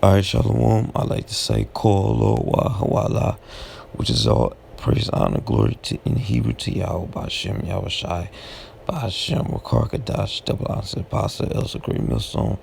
Alright, Shalom. I like to say Kolo wa Hawala, which is all praise, honor, glory to in Hebrew to Yahweh, Ba'Shem, Yahweh Shai, Ba'Shem, Rakar Kadash, double answer, Pastor, Elsa, Great Millstone.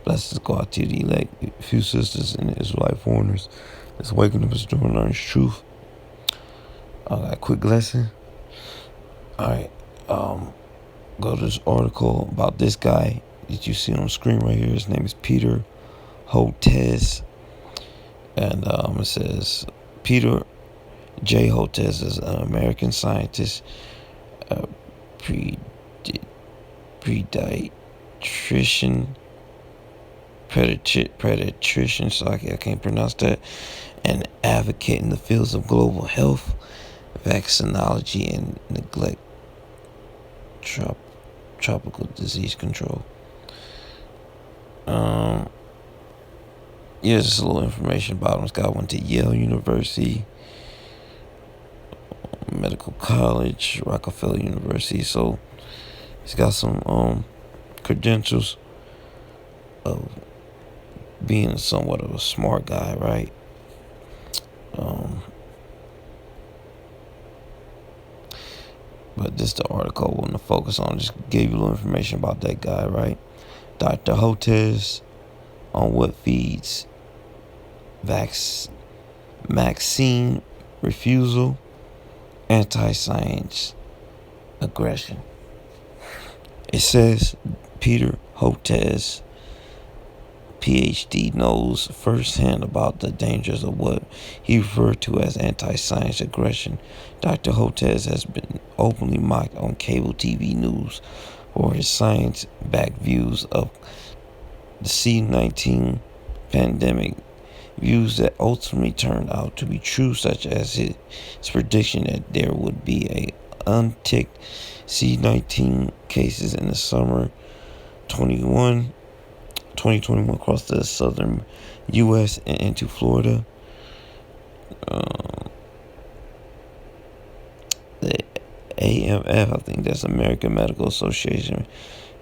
Blessings go out to the elect, few sisters and the Israelite foreigners that's waking up and doing learning truth. I got a quick lesson. Alright, go to this article about this guy that you see on the screen right here. His name is Peter Hotez. And it says Peter J. Hotez is an American scientist, a pediatrician, pediatrician, so I can't pronounce that, and advocate in the fields of global health, vaccinology, and neglect tropical disease control. Yeah, just a little information about him. This guy went to Yale University, Medical College, Rockefeller University. So he's got some credentials of being somewhat of a smart guy, right? But this the article I want to focus on. Just gave you a little information about that guy, right? Dr. Hotez on what feeds vaccine refusal, anti-science aggression. It says Peter Hotez, PhD, knows firsthand about the dangers of what he referred to as anti-science aggression. Dr. Hotez has been openly mocked on cable TV news for his science-backed views of the C-19 pandemic, views that ultimately turned out to be true, such as his prediction that there would be a unticked C-19 cases in the summer 2021 across the southern U.S. and into Florida. The AMF, I think that's American Medical Association,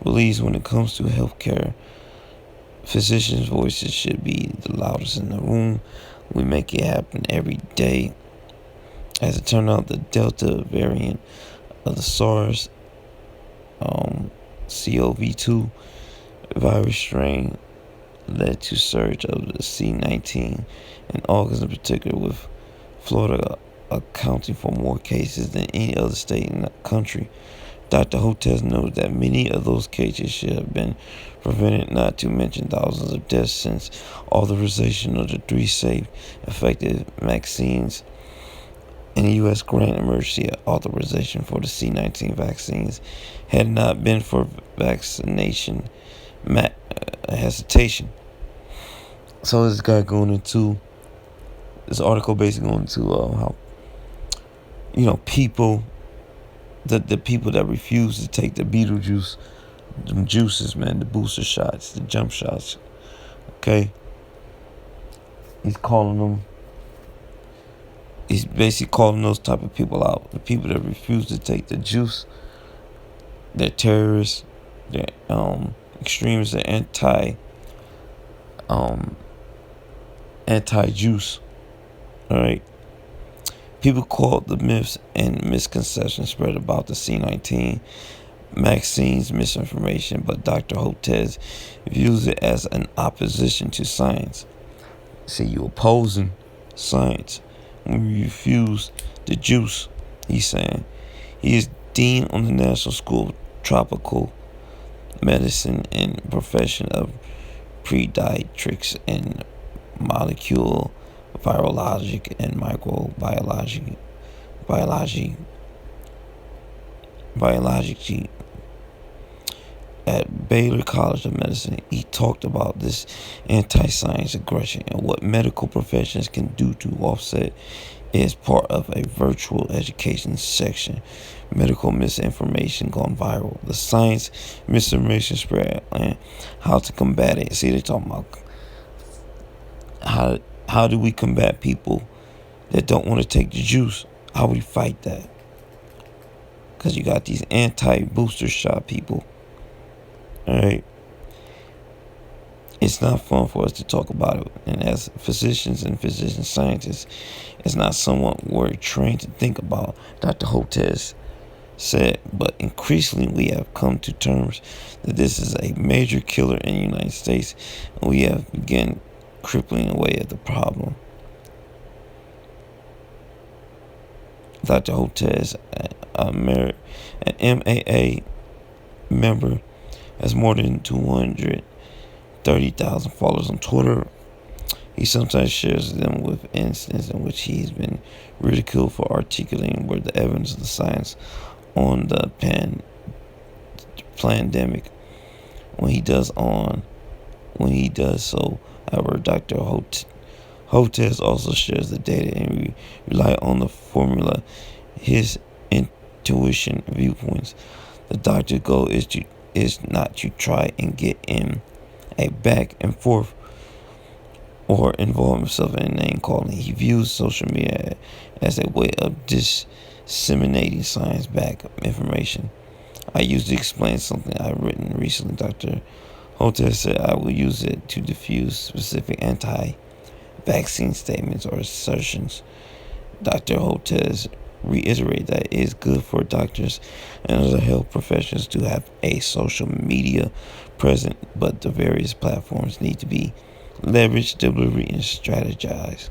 believes when it comes to healthcare, physicians' voices should be the loudest in the room. We make it happen every day. As it turned out, the Delta variant of the SARS CoV-2 virus strain led to surge of the C-19 in August, in particular, with Florida accounting for more cases than any other state in the country. Dr. Hotez knows that many of those cases should have been prevented, not to mention thousands of deaths, since authorization of the 3 safe, effective vaccines and the U.S. grant emergency authorization for the C-19 vaccines had not been for vaccination hesitation. So this guy going into this article basically going into how people, the people that refuse to take the Beetlejuice, them juices, man, the booster shots, the jump shots. Okay, he's basically calling those type of people out. The people that refuse to take the juice, they're terrorists, they're extremists, they're anti-juice. All right. People call the myths and misconceptions spread about the C-19 vaccines misinformation, but Dr. Hotez views it as an opposition to science. See, you opposing science when you refuse the juice, he's saying. He is dean on the National School of Tropical Medicine and profession of pediatrics and molecular virology and microbiology at Baylor College of Medicine. He talked about this anti-science aggression and what medical professions can do to offset it as part of a virtual education section. Medical misinformation gone viral. The science misinformation spread and how to combat it. See, they talking about how do we combat people that don't want to take the juice? How we fight that? Because you got these anti-booster shot people. All right. it's not fun for us to talk about it. And as physicians and physician scientists, it's not somewhat we're trained to think about, Dr. Hotez said. But increasingly, we have come to terms that this is a major killer in the United States, and we have begun crippling away at the problem. Dr. Hotez, an MAA member, has more than 230,000 followers on Twitter. He sometimes shares them with instances in which he has been ridiculed for articulating where the evidence of the science on the pandemic. When he does so, however, Dr. Hotez also shares the data and rely on the formula, his intuition viewpoints. The doctor's goal is not to try and get in a back and forth or involve himself in name calling. He views social media as a way of disseminating science-backed information. I used to explain something I've written recently. Dr. Hotez said I will use it to diffuse specific anti-vaccine statements or assertions. Dr. Hotez reiterated that it is good for doctors and other health professionals to have a social media present, but the various platforms need to be leveraged, delivery, and strategized.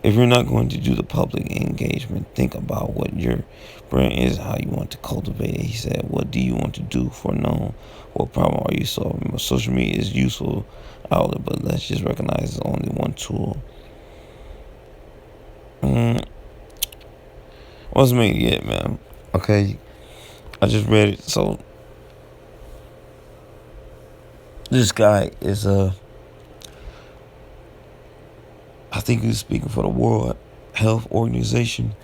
If you're not going to do the public engagement, think about what your brand is, how you want to cultivate it. He said, what do you want to do for known? What problem are you solving? Social media is useful outlet, but let's just recognize it's only one tool. Wasn't me yet, man. Okay, I just read it. So this guy is I think he was speaking for the World Health Organization.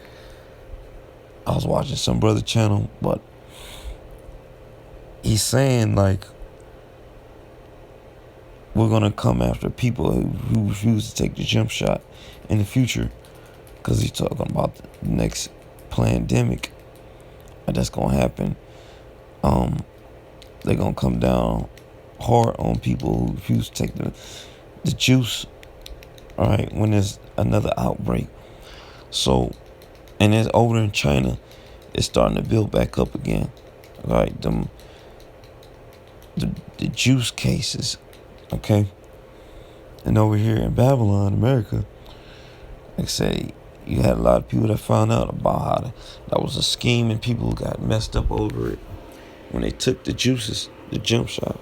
I was watching some brother channel, but he's saying like we're gonna come after people who refuse to take the jump shot in the future, because he's talking about the next pandemic that's gonna happen. They're gonna come down hard on people who refuse to take the juice. All right, when there's another outbreak. So, and it's over in China, it's starting to build back up again. Right, the juice cases. Okay, and over here in Babylon, America, like I say, you had a lot of people that found out about how that was a scheme, and people got messed up over it when they took the juices, the jump shot.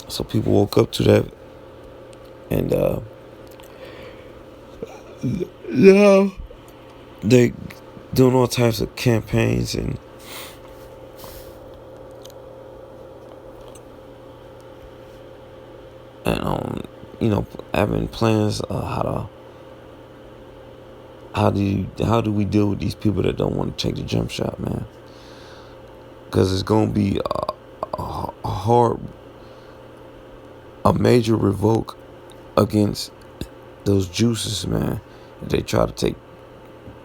So people woke up to that, and yeah, they doing all types of campaigns and having plans how do we deal with these people that don't want to take the jump shot, man? Because it's gonna be a major revoke against those juices, man. If they try to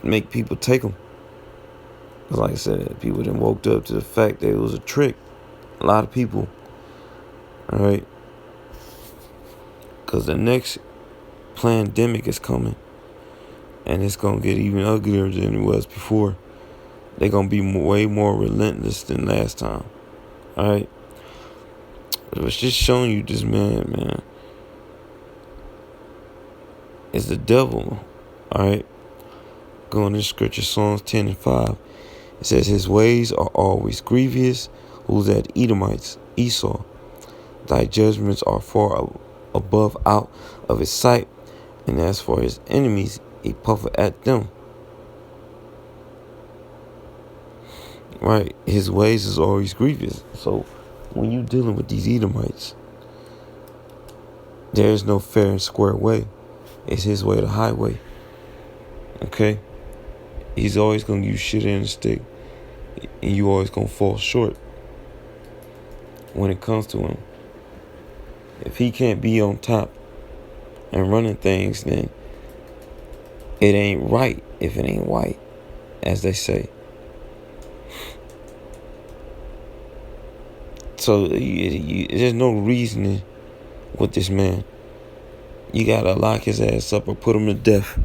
make people take them. Because like I said, people then woke up to the fact that it was a trick. A lot of people. All right. Because the next pandemic is coming. And it's going to get even uglier than it was before. They're going to be way more relentless than last time. All right. But it's just showing you this man. It's the devil. All right. Going to scripture, Psalms 10 and 5. It says, his ways are always grievous. Who's that? Edomites, Esau. Thy judgments are far above out of his sight. And as for his enemies, he puffeth at them. Right? His ways is always grievous. So when you're dealing with these Edomites, there is no fair and square way. It's his way, the highway. Okay? He's always going to give you shit in the stick. And you always going to fall short when it comes to him. If he can't be on top and running things, then it ain't right if it ain't white, as they say. So there's no reasoning with this man. You gotta lock his ass up or put him to death.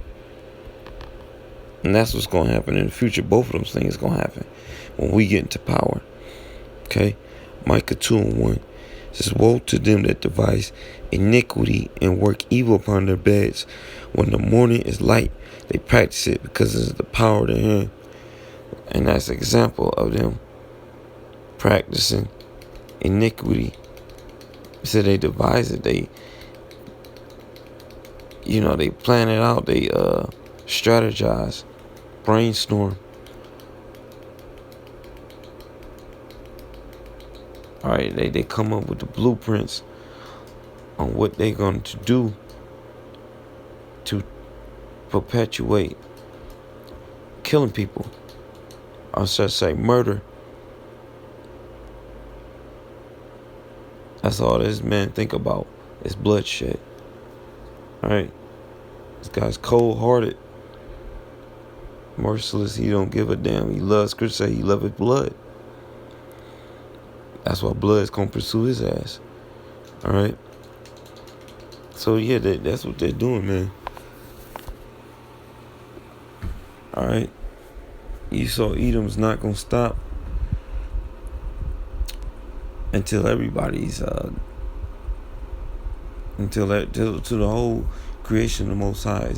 And that's what's gonna happen in the future. Both of those things gonna happen when we get into power. Okay? Micah 2:1 says, woe to them that devise iniquity and work evil upon their beds. When the morning is light, they practice it because it's the power of their hand. And that's an example of them practicing iniquity. So they devise it. They plan it out. They strategize, brainstorm. All right, they come up with the blueprints on what they're going to do to perpetuate killing people, or should I say murder. That's all this man think about is bloodshed. All right, this guy's cold-hearted, merciless. He don't give a damn. He loves, Scripture say he loves his blood. That's why blood's gonna pursue his ass. All right. So yeah, that's what they're doing, man. All right. Esau Edom's not gonna stop until everybody's until the whole creation of the Most High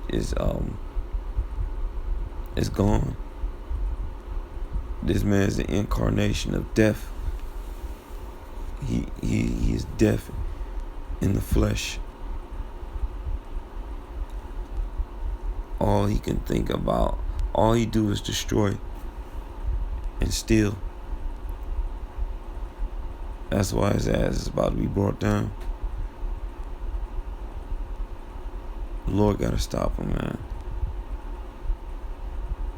is gone. This man is the incarnation of death. He is death in the flesh. All he can think about, all he do is destroy and steal. That's why his ass is about to be brought down. The Lord gotta stop him, man.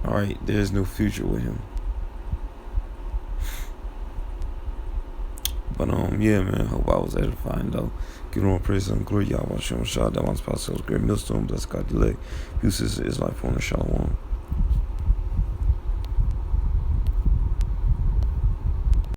Alright, there's no future with him. But yeah, man, hope I was edifying though. Give all praise and glory, Yahweh Shem Shah, that one's possible, great millstone, bless God delay. Uses is life on the Shalom.